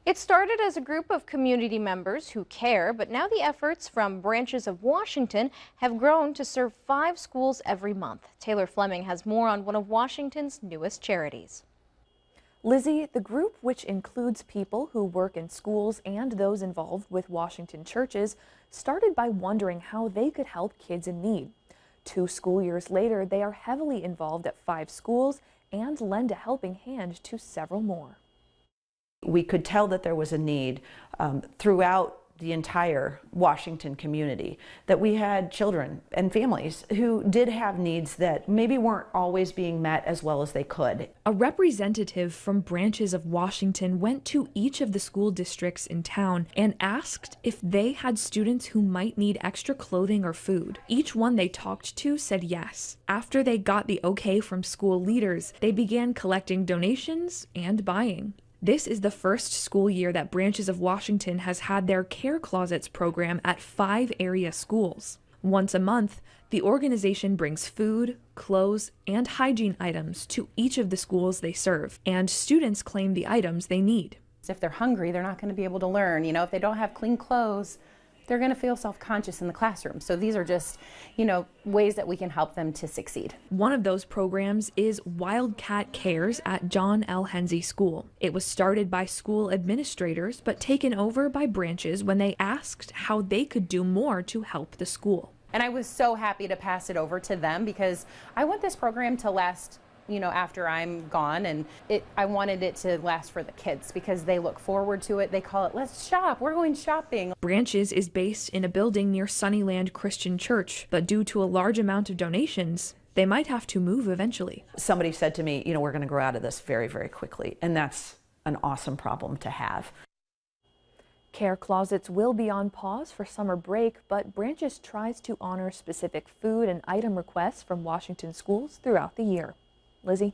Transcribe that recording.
It started as a group of community members who care, but now the efforts from Branches of Washington have grown to serve 5 schools every month. Taylor Fleming has more on one of Washington's newest charities. Lizzie, the group, which includes people who work in schools and those involved with Washington churches, started by wondering how they could help kids in need. 2 school years later, they are heavily involved at 5 schools and lend a helping hand to several more. We could tell that there was a need throughout the entire Washington community, that we had children and families who did have needs that maybe weren't always being met as well as they could. A representative from Branches of Washington went to each of the school districts in town and asked if they had students who might need extra clothing or food. Each one they talked to said yes. After they got the okay from school leaders, they began collecting donations and buying. This is the first school year that Branches of Washington has had their Care Closets program at 5 area schools. Once a month, the organization brings food, clothes, and hygiene items to each of the schools they serve, and students claim the items they need. If they're hungry, they're not going to be able to learn. If they don't have clean clothes, they're going to feel self-conscious in the classroom. So these are just, ways that we can help them to succeed. One of those programs is Wildcat Cares at John L. Hensey School. It was started by school administrators, but taken over by Branches when they asked how they could do more to help the school. And I was so happy to pass it over to them because I want this program to last after I'm gone, and I wanted it to last for the kids because they look forward to it. They call it, let's shop, we're going shopping. Branches is based in a building near Sunnyland Christian Church, but due to a large amount of donations, they might have to move eventually. Somebody said to me, we're going to grow out of this very, very quickly, and that's an awesome problem to have. Care Closets will be on pause for summer break, but Branches tries to honor specific food and item requests from Washington schools throughout the year. Lizzie?